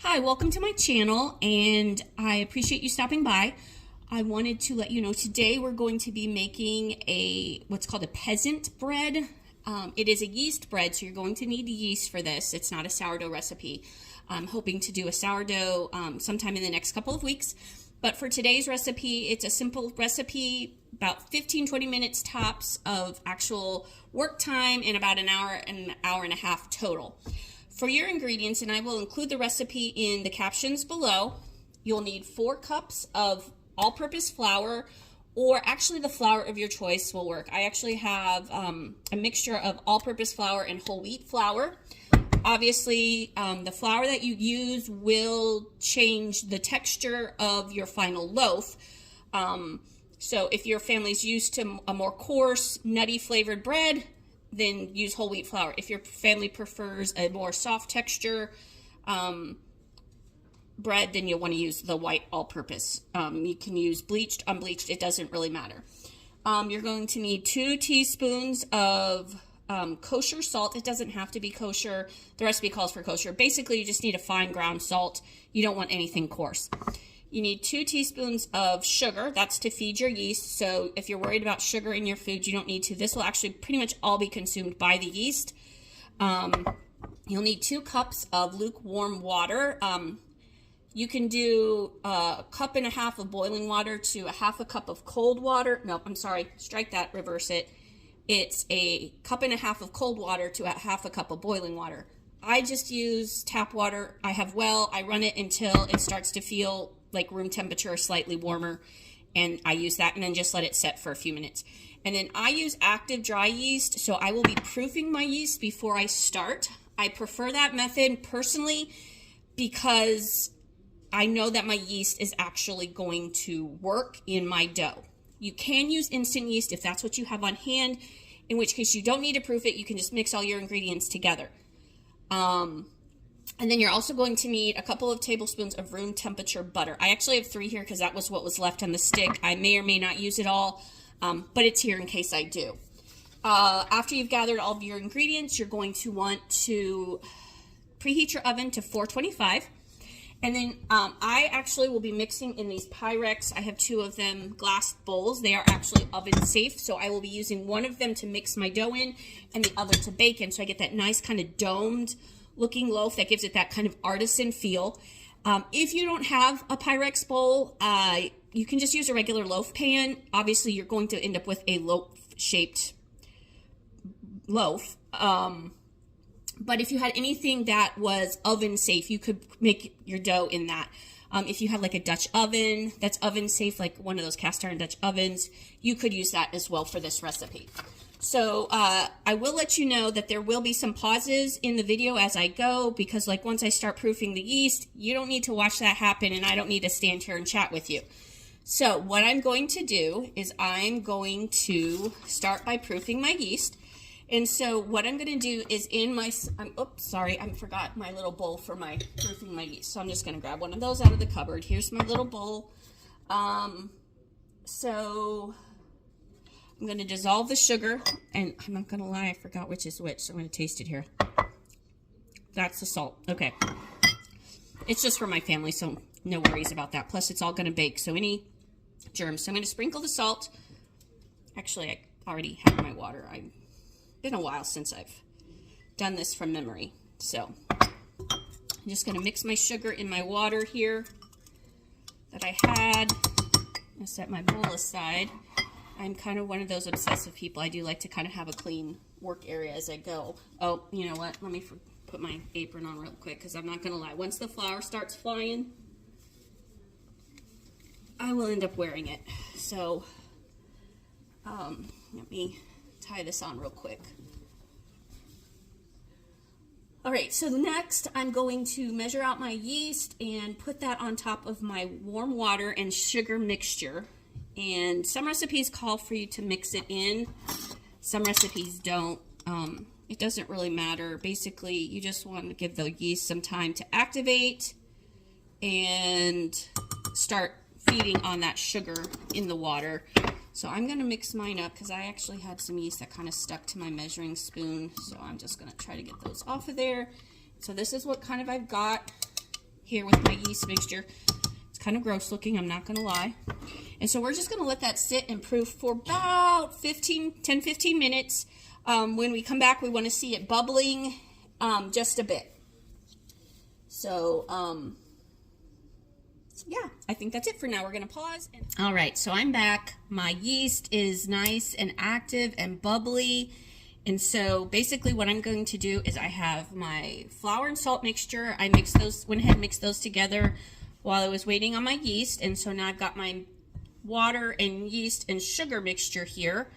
Hi, welcome to my channel, and I appreciate you stopping by. I wanted to let you know today we're going to be making what's called a peasant bread. It is a yeast bread, so you're going to need yeast for this. It's not a sourdough recipe. I'm hoping to do a sourdough sometime in the next couple of weeks. But for today's recipe, it's a simple recipe, about 15-20 minutes tops of actual work time, and about an hour and a half total. For your ingredients, and I will include the recipe in the captions below, you'll need 4 cups of all-purpose flour, or actually the flour of your choice will work. I actually have a mixture of all-purpose flour and whole wheat flour. Obviously, the flour that you use will change the texture of your final loaf. So if your family's used to a more coarse, nutty flavored bread, then use whole wheat flour. If your family prefers a more soft texture bread, then you'll want to use the white all-purpose. You can use bleached, unbleached, it doesn't really matter. You're going to need 2 teaspoons of kosher salt. It doesn't have to be kosher. The recipe calls for kosher. Basically, you just need a fine ground salt. You don't want anything coarse. You need 2 teaspoons of sugar. That's to feed your yeast. So if you're worried about sugar in your food, you don't need to. This will actually pretty much all be consumed by the yeast. You'll need 2 cups of lukewarm water. You can do 1.5 cups of boiling water to 1/2 cup of cold water. No, I'm sorry. Strike that. Reverse it. It's 1.5 cups of cold water to 1/2 cup of boiling water. I just use tap water. I have well. I run it until it starts to feel like room temperature or slightly warmer, and I use that and then just let it set for a few minutes. And then I use active dry yeast, so I will be proofing my yeast before I start. I prefer that method personally because I know that my yeast is actually going to work in my dough. You can use instant yeast if that's what you have on hand, in which case you don't need to proof it. You can just mix all your ingredients together. And then you're also going to need a couple of tablespoons of room temperature butter. I actually have 3 here because that was what was left on the stick. I may or may not use it all, but it's here in case I do. After you've gathered all of your ingredients, you're going to want to preheat your oven to 425. And then I actually will be mixing in these Pyrex. I have 2 of them, glass bowls. They are actually oven safe, so I will be using one of them to mix my dough in and the other to bake in, so I get that nice kind of domed looking loaf that gives it that kind of artisan feel. If you don't have a Pyrex bowl, you can just use a regular loaf pan. Obviously, you're going to end up with a loaf-shaped loaf. But if you had anything that was oven safe, you could make your dough in that. If you have like a Dutch oven that's oven safe, like one of those cast iron Dutch ovens, you could use that as well for this recipe. So I will let you know that there will be some pauses in the video as I go, because like once I start proofing the yeast, you don't need to watch that happen, and I don't need to stand here and chat with you. So what I'm going to do is I'm going to start by proofing my yeast. And so what I'm going to do is in my, I forgot my little bowl for my proofing my yeast. So I'm just going to grab one of those out of the cupboard. Here's my little bowl. So I'm going to dissolve the sugar, and I'm not going to lie, I forgot which is which, so I'm going to taste it here. That's the salt. Okay. It's just for my family, so no worries about that. Plus, it's all going to bake, so any germs. So I'm going to sprinkle the salt. Actually, I already have my water. It's been a while since I've done this from memory. So I'm just going to mix my sugar in my water here that I had. I'm going to set my bowl aside. I'm kind of one of those obsessive people. I do like to kind of have a clean work area as I go. Oh, you know what? Let me put my apron on real quick, because I'm not going to lie. Once the flour starts flying, I will end up wearing it. So let me tie this on real quick. All right, so next I'm going to measure out my yeast and put that on top of my warm water and sugar mixture. And some recipes call for you to mix it in. Some recipes don't. It doesn't really matter. Basically, you just want to give the yeast some time to activate and start feeding on that sugar in the water. So I'm going to mix mine up because I actually had some yeast that kind of stuck to my measuring spoon. So I'm just going to try to get those off of there. So this is what kind of I've got here with my yeast mixture. It's kind of gross looking, I'm not going to lie. And so we're just going to let that sit and proof for about 10-15 minutes. When we come back, we want to see it bubbling just a bit. So, yeah, I think that's it for now. We're going to pause. All right, so I'm back. My yeast is nice and active and bubbly. And so basically what I'm going to do is I have my flour and salt mixture. I went ahead and mixed those together while I was waiting on my yeast. And so now I've got my water and yeast and sugar mixture here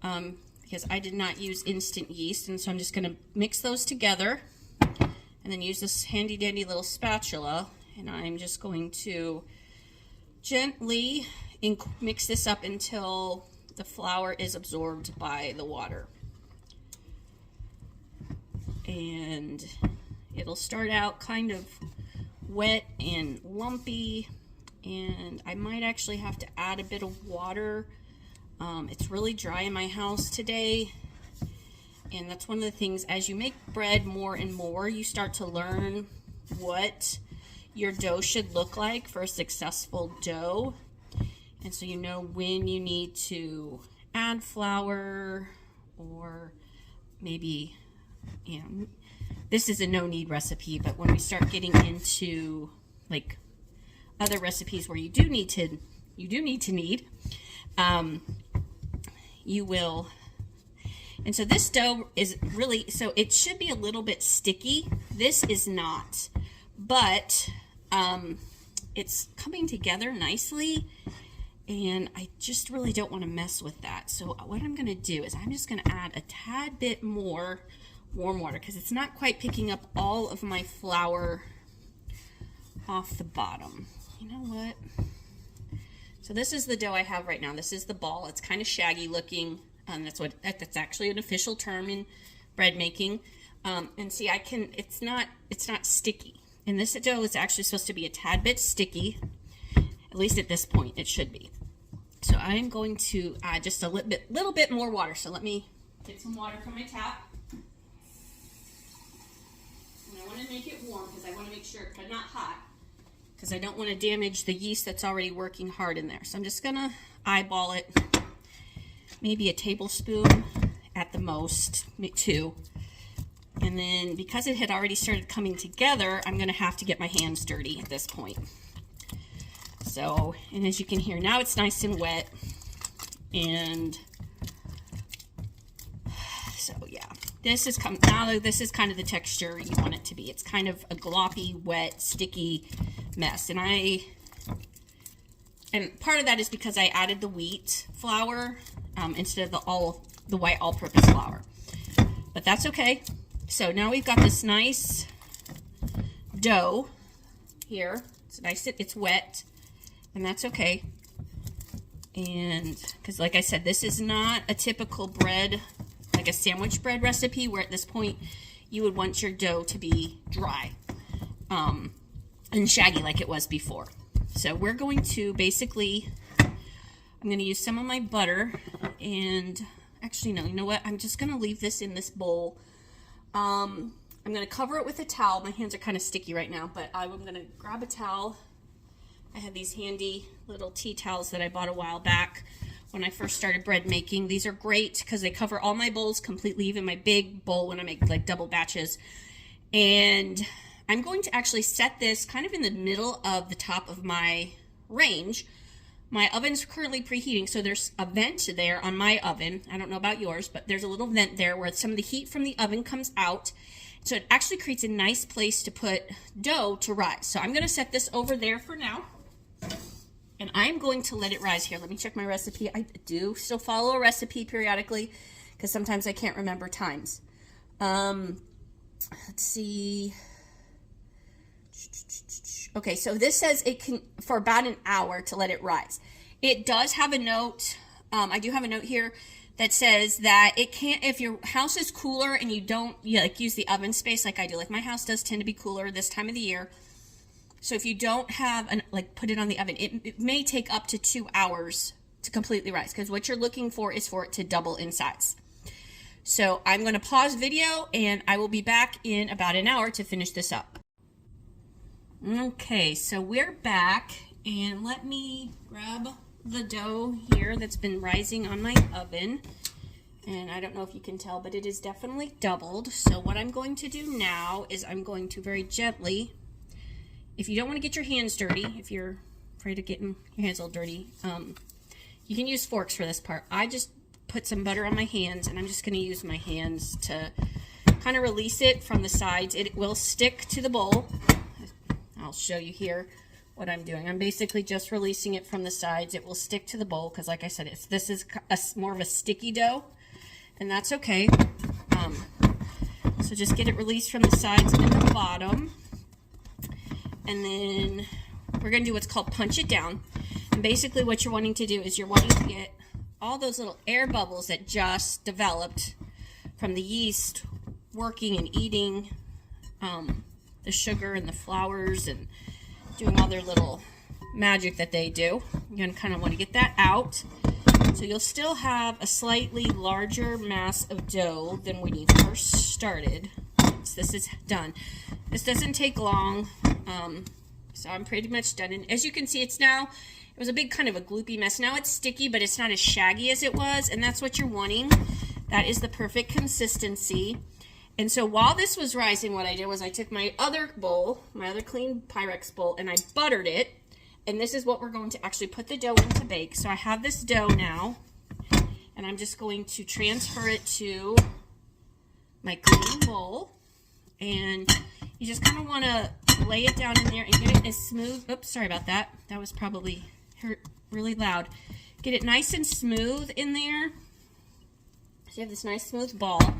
because I did not use instant yeast. And so I'm just going to mix those together and then use this handy dandy little spatula. And I'm just going to gently mix this up until the flour is absorbed by the water. And it'll start out kind of wet and lumpy, and I might actually have to add a bit of water. It's really dry in my house today, and that's one of the things, as you make bread more and more, you start to learn what your dough should look like for a successful dough. And so you know when you need to add flour, or maybe, you know, this is a no-need recipe, but when we start getting into like other recipes where you do need to knead, you will. And so this dough is really, so it should be a little bit sticky. This is not, but it's coming together nicely, and I just really don't want to mess with that. So what I'm going to do is I'm just going to add a tad bit more warm water because it's not quite picking up all of my flour off the bottom. You know what? So this is the dough I have right now. This is the ball. It's kind of shaggy looking. That's actually an official term in bread making. And see, it's not sticky. And this dough is actually supposed to be a tad bit sticky. At least at this point, it should be. So I'm going to add just a little bit more water. So let me get some water from my tap. And I want to make it warm because I want to make sure, but not hot, because I don't want to damage the yeast that's already working hard in there. So I'm just going to eyeball it. Maybe a tablespoon at the most, 2. And then because it had already started coming together, I'm going to have to get my hands dirty at this point. So, and as you can hear, now it's nice and wet. And so, yeah, this is kind of the texture you want it to be. It's kind of a gloppy, wet, sticky mess. And part of that is because I added the wheat flour instead of the white all-purpose flour. But that's okay. So now we've got this nice dough here. It's nice, it's wet, and that's okay. And because like I said, this is not a typical bread, like a sandwich bread recipe, where at this point you would want your dough to be dry and shaggy like it was before. So we're going to basically, I'm going to use some of my butter, and actually no, you know what? I'm just going to leave this in this bowl. I'm going to cover it with a towel. My hands are kind of sticky right now, but I'm going to grab a towel. I have these handy little tea towels that I bought a while back when I first started bread making. These are great because they cover all my bowls completely, even my big bowl when I make like double batches. And I'm going to actually set this kind of in the middle of the top of my range. My oven's currently preheating, so there's a vent there on my oven. I don't know about yours, but there's a little vent there where some of the heat from the oven comes out. So it actually creates a nice place to put dough to rise. So I'm going to set this over there for now. And I'm going to let it rise here. Let me check my recipe. I do still follow a recipe periodically because sometimes I can't remember times. Let's see. Okay, so this says it can for about an hour to let it rise. It does have a note. I do have a note here that says that it can't, if your house is cooler and you don't use the oven space like I do. Like my house does tend to be cooler this time of the year. So if you don't have put it on the oven, it may take up to 2 hours to completely rise, because what you're looking for is for it to double in size. So I'm going to pause video and I will be back in about an hour to finish this up. Okay, so we're back, and let me grab the dough here that's been rising on my oven. And I don't know if you can tell, but it is definitely doubled. So what I'm going to do now is I'm going to very gently, if you don't want to get your hands dirty, if you're afraid of getting your hands all dirty, you can use forks for this part. I just put some butter on my hands, and I'm just going to use my hands to kind of release it from the sides. It will stick to the bowl. I'll show you here what I'm doing. I'm basically just releasing it from the sides. It will stick to the bowl because, like I said, this is more of a sticky dough, and that's okay. So just get it released from the sides and the bottom. And then we're going to do what's called punch it down. And basically what you're wanting to do is you're wanting to get all those little air bubbles that just developed from the yeast working and eating the sugar and the flours and doing all their little magic that they do. You're going to kind of want to get that out. So you'll still have a slightly larger mass of dough than when you first started. So this is done. This doesn't take long. So I'm pretty much done. And as you can see, it was a big kind of a gloopy mess. Now it's sticky, but it's not as shaggy as it was. And that's what you're wanting. That is the perfect consistency. And so while this was rising, what I did was I took my other bowl, my other clean Pyrex bowl, and I buttered it. And this is what we're going to actually put the dough in to bake. So I have this dough now, and I'm just going to transfer it to my clean bowl. And you just kind of want to lay it down in there and get it as smooth. Oops, sorry about that. That was probably really loud. Get it nice and smooth in there. So you have this nice smooth ball.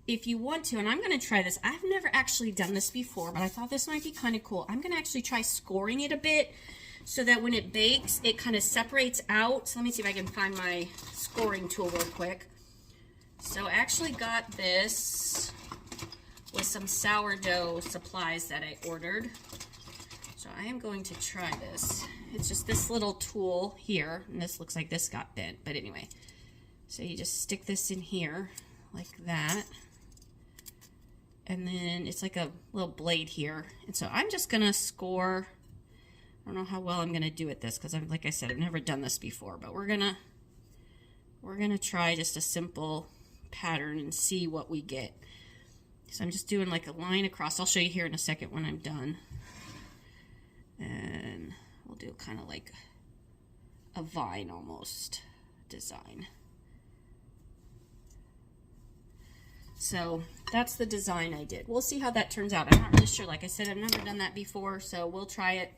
If you want to, and I'm going to try this. I've never actually done this before, but I thought this might be kind of cool. I'm going to actually try scoring it a bit so that when it bakes, it kind of separates out. So let me see if I can find my scoring tool real quick. So I actually got this with some sourdough supplies that I ordered. So I am going to try this. It's just this little tool here, and this looks like this got bent, but anyway. So you just stick this in here like that. And then it's like a little blade here. And so I'm just gonna score. I don't know how well I'm gonna do at this because like I said, I've never done this before, but we're gonna try just a simple pattern and see what we get. So I'm just doing like a line across. I'll show you here in a second when I'm done. And we'll do kind of like a vine almost design. So that's the design I did. We'll see how that turns out. I'm not really sure. Like I said, I've never done that before, so we'll try it.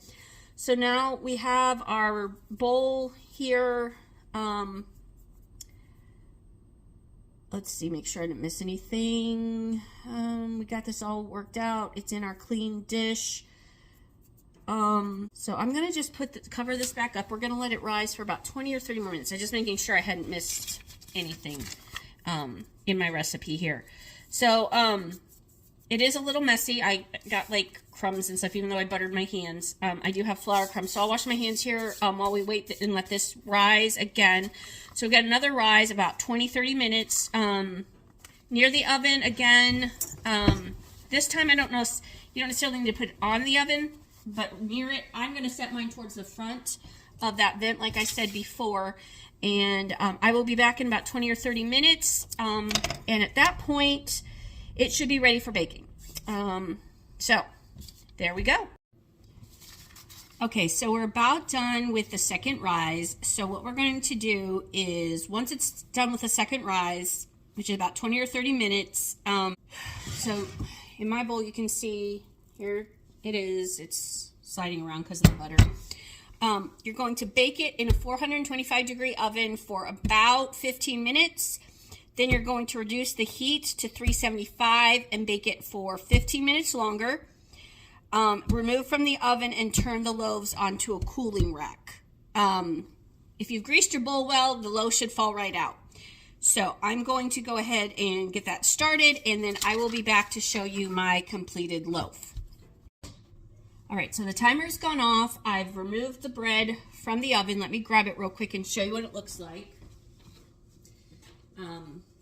So now we have our bowl here. Let's see, make sure I didn't miss anything. We got this all worked out. It's in our clean dish. So I'm going to just cover this back up. We're going to let it rise for about 20 or 30 more minutes. I'm just making sure I hadn't missed anything in my recipe here. So it is a little messy. I got like crumbs and stuff, even though I buttered my hands. I do have flour crumbs, so I'll wash my hands here while we wait and let this rise again. So we got another rise, about 20-30 minutes near the oven again. This time I don't know, you don't necessarily need to put it on the oven, but near it. I'm going to set mine towards the front of that vent, like I said before. And I will be back in about 20 or 30 minutes. And at that point, it should be ready for baking. So there we go. Okay, so we're about done with the second rise. So what we're going to do is, once it's done with the second rise, which is about 20 or 30 minutes, so in my bowl you can see here it is. It's sliding around because of the butter. You're going to bake it in a 425 degree oven for about 15 minutes. Then you're going to reduce the heat to 375 and bake it for 15 minutes longer. Remove from the oven and turn the loaves onto a cooling rack. If you've greased your bowl well, the loaf should fall right out. So I'm going to go ahead and get that started, and then I will be back to show you my completed loaf. All right, so the timer's gone off. I've removed the bread from the oven. Let me grab it real quick and show you what it looks like.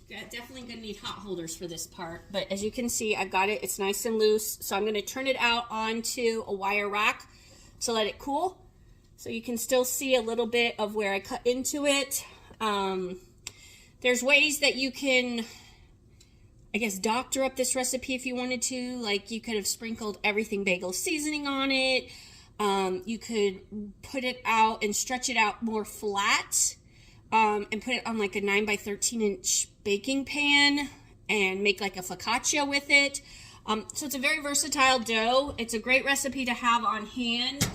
Good definitely going to need hot holders for this part. But as you can see, I've got it. It's nice and loose. So I'm going to turn it out onto a wire rack to let it cool. So you can still see a little bit of where I cut into it. There's ways that you can, I guess, doctor up this recipe if you wanted to. Like you could have sprinkled everything bagel seasoning on it. You could put it out and stretch it out more flat. And put it on like a 9 by 13 inch baking pan and make like a focaccia with it. So it's a very versatile dough. It's a great recipe to have on hand.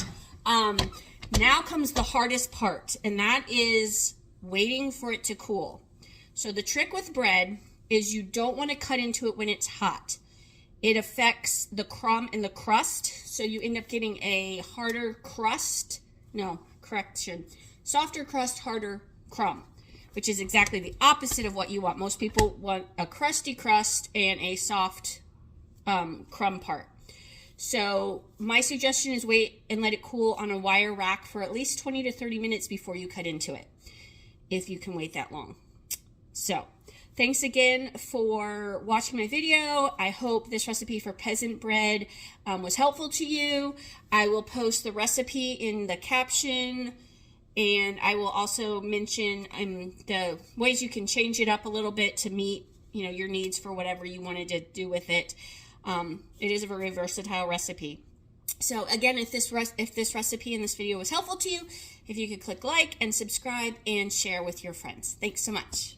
Now comes the hardest part, and that is waiting for it to cool. So the trick with bread is you don't want to cut into it when it's hot. It affects the crumb and the crust, so you end up getting a harder crust. No, correction. Softer crust, harder crumb, which is exactly the opposite of what you want. Most people want a crusty crust and a soft crumb part. So my suggestion is wait and let it cool on a wire rack for at least 20 to 30 minutes before you cut into it, if you can wait that long. So thanks again for watching my video. I hope this recipe for peasant bread was helpful to you. I will post the recipe in the caption, and I will also mention the ways you can change it up a little bit to meet, your needs for whatever you wanted to do with it. It is a very versatile recipe. So again, if this recipe in this video was helpful to you, if you could click like and subscribe and share with your friends. Thanks so much.